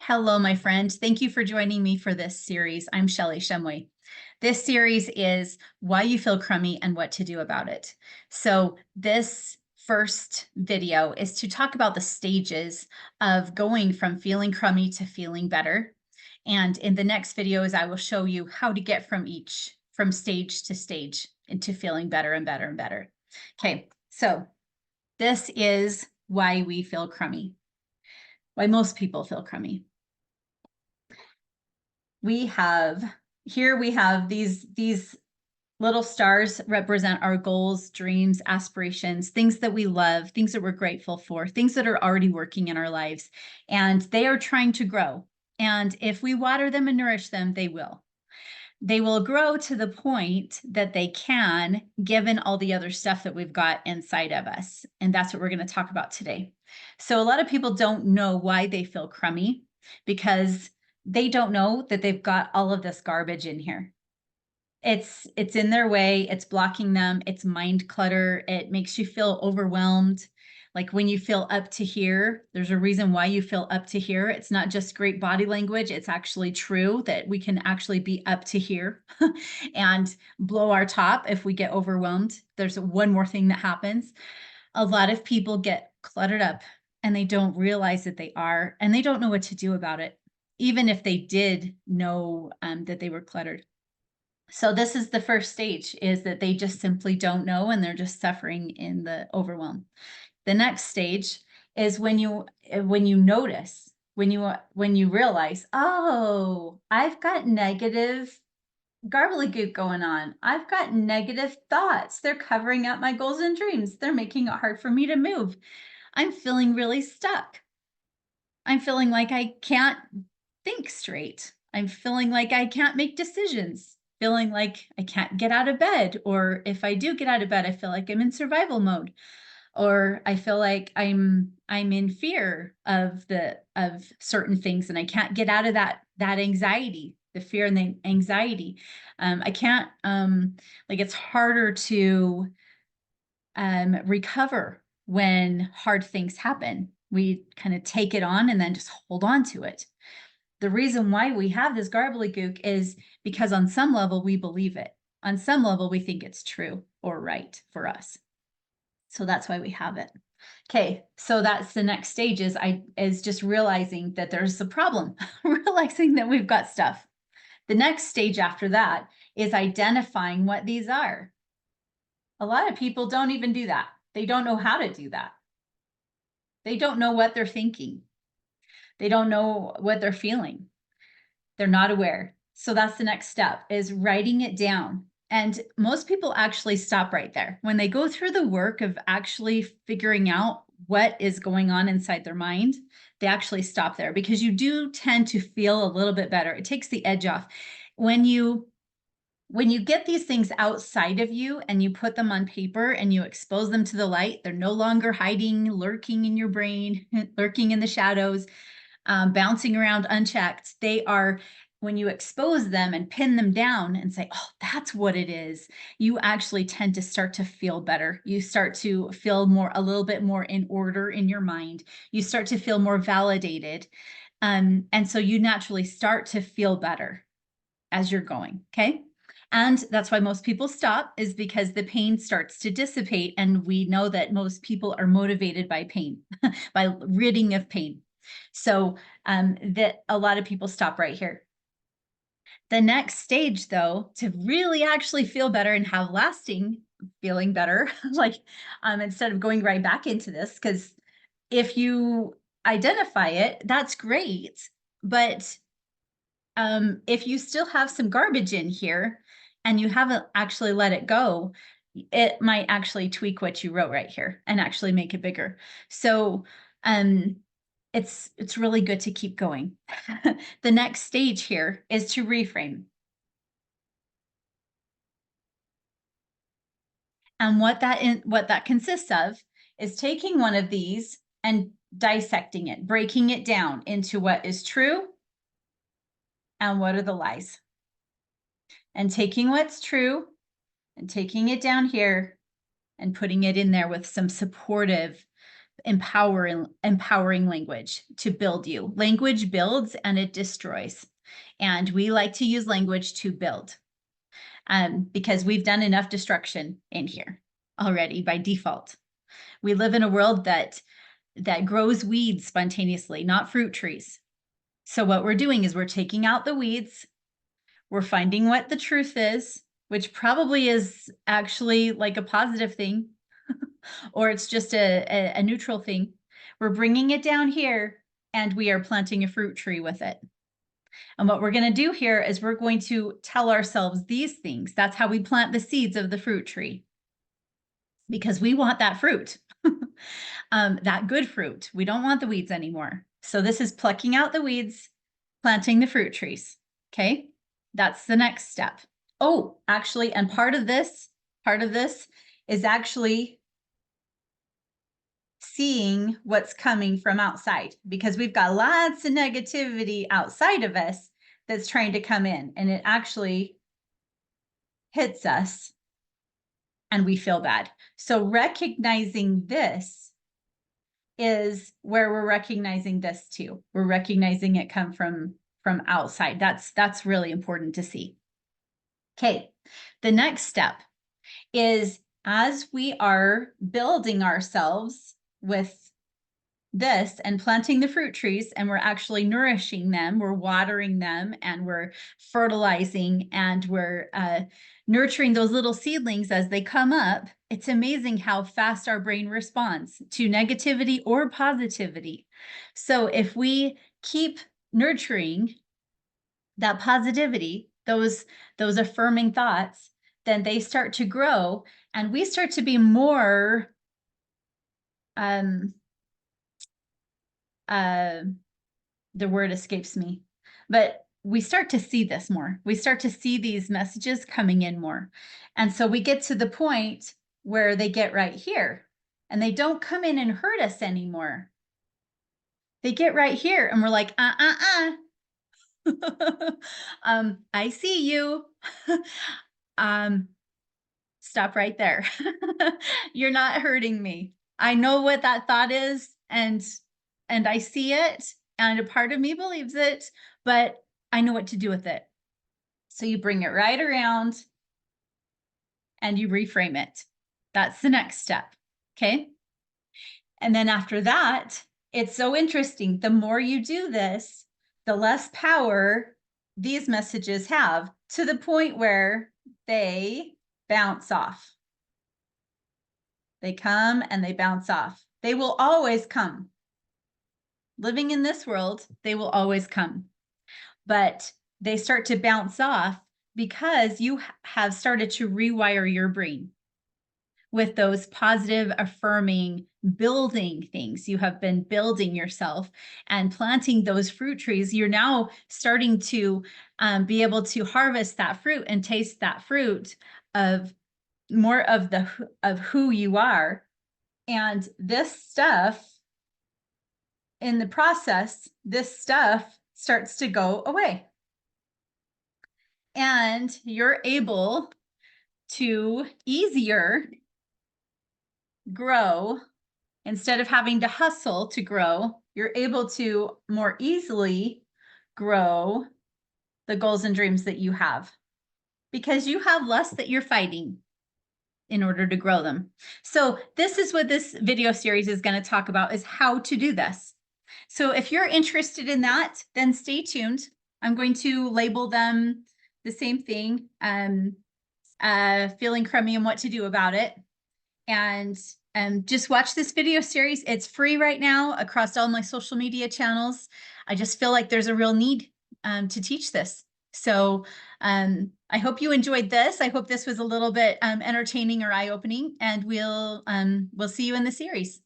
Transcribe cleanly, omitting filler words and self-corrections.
Hello, my friend. Thank you for joining me for this series. I'm Shelley Shumway. This series is why you feel crummy and what to do about it. So this first video is to talk about the stages of going from feeling crummy to feeling better. And in the next videos, I will show you how to get from stage to stage into feeling better and better and better. Okay, so this is why we feel crummy, why most people feel crummy. We have these little stars represent our goals, dreams, aspirations, things that we love, things that we're grateful for, things that are already working in our lives, and they are trying to grow. And if we water them and nourish them, they will. They will grow to the point that they can, given all the other stuff that we've got inside of us. And that's what we're going to talk about today. So a lot of people don't know why they feel crummy because they don't know that they've got all of this garbage in here. It's in their way, it's blocking them, it's mind clutter, it makes you feel overwhelmed. Like when you feel up to here, there's a reason why you feel up to here. It's not just great body language, it's actually true that we can actually be up to here and blow our top if we get overwhelmed. There's one more thing that happens. A lot of people get cluttered up and they don't realize that they are, and they don't know what to do about it, even if they did know that they were cluttered. So this is the first stage, is that they just simply don't know and they're just suffering in the overwhelm. The next stage is when you notice, when you realize, oh, I've got negative gobbledygook going on. I've got negative thoughts. They're covering up my goals and dreams. They're making it hard for me to move. I'm feeling really stuck. I'm feeling like I can't think straight. I'm feeling like I can't make decisions, feeling like I can't get out of bed. Or if I do get out of bed, I feel like I'm in survival mode. Or I feel like I'm in fear of certain things and I can't get out of that anxiety, the fear and the anxiety. I can't, like, it's harder to recover when hard things happen. We kind of take it on and then just hold on to it. The reason why we have this gobbledygook is because on some level we believe it. On some level we think it's true or right for us. So that's why we have it. Okay, so that's the next stage, is just realizing that there's a problem, realizing that we've got stuff. The next stage after that is identifying what these are. A lot of people don't even do that. They don't know how to do that. They don't know what they're thinking. They don't know what they're feeling. They're not aware. So that's the next step, is writing it down. And most people actually stop right there. When they go through the work of actually figuring out what is going on inside their mind, they actually stop there, because you do tend to feel a little bit better. It takes the edge off. When you get these things outside of you and you put them on paper and you expose them to the light, they're no longer hiding, lurking in your brain, lurking in the shadows, bouncing around unchecked. They are, when you expose them and pin them down and say, oh, that's what it is, you actually tend to start to feel better. You start to feel a little bit more in order in your mind. You start to feel more validated. And so you naturally start to feel better as you're going, okay? And that's why most people stop, is because the pain starts to dissipate. And we know that most people are motivated by pain, by ridding of pain. So that a lot of people stop right here. The next stage, though, to really actually feel better and have lasting feeling better, like instead of going right back into this, because if you identify it, that's great. But if you still have some garbage in here and you haven't actually let it go, it might actually tweak what you wrote right here and actually make it bigger. So it's really good to keep going. The next stage here is to reframe. And what that consists of is taking one of these and dissecting it, breaking it down into what is true and what are the lies. And taking what's true and taking it down here and putting it in there with some supportive empowering language to build you. Language builds and it destroys. And we like to use language to build because we've done enough destruction in here already by default. We live in a world that grows weeds spontaneously, not fruit trees. So what we're doing is we're taking out the weeds. We're finding what the truth is, which probably is actually like a positive thing, or it's just a neutral thing. We're bringing it down here and we are planting a fruit tree with it. And what we're going to do here is we're going to tell ourselves these things. That's how we plant the seeds of the fruit tree, because we want that fruit, that good fruit. We don't want the weeds anymore. So this is plucking out the weeds, planting the fruit trees. Okay, that's the next step. Oh, actually, and part of this is actually seeing what's coming from outside, because we've got lots of negativity outside of us that's trying to come in, and it actually hits us and we feel bad. So recognizing this is where we're recognizing this too. We're recognizing it come from outside. That's really important to see. Okay, the next step is, as we are building ourselves with this and planting the fruit trees, and we're actually nourishing them, we're watering them, and we're fertilizing, and we're nurturing those little seedlings as they come up. It's amazing how fast our brain responds to negativity or positivity. So if we keep nurturing that positivity, those affirming thoughts, then they start to grow, and we start to be more the word escapes me, but we start to see this more. We start to see these messages coming in more. And so we get to the point where they get right here and they don't come in and hurt us anymore. They get right here and we're like, I see you. Stop right there. You're not hurting me. I know what that thought is, and I see it, and a part of me believes it, but I know what to do with it. So you bring it right around and you reframe it. That's the next step. Okay. And then after that, it's so interesting. The more you do this, the less power these messages have, to the point where they bounce off. They come and they bounce off. They will always come. Living in this world, they will always come. But they start to bounce off because you have started to rewire your brain with those positive, affirming, building things. You have been building yourself and planting those fruit trees. You're now starting to be able to harvest that fruit and taste that fruit of more of who you are. And this stuff, in the process, this stuff starts to go away. And you're able to easier grow. Instead of having to hustle to grow, you're able to more easily grow the goals and dreams that you have, because you have less that you're fighting in order to grow them. So this is what this video series is going to talk about, is how to do this. So if you're interested in that, then stay tuned. I'm going to label them the same thing, Feeling Crummy and what to do about it. And just watch this video series. It's free right now across all my social media channels. I just feel like there's a real need to teach this. So I hope you enjoyed this. I hope this was a little bit entertaining or eye-opening, and we'll see you in the series.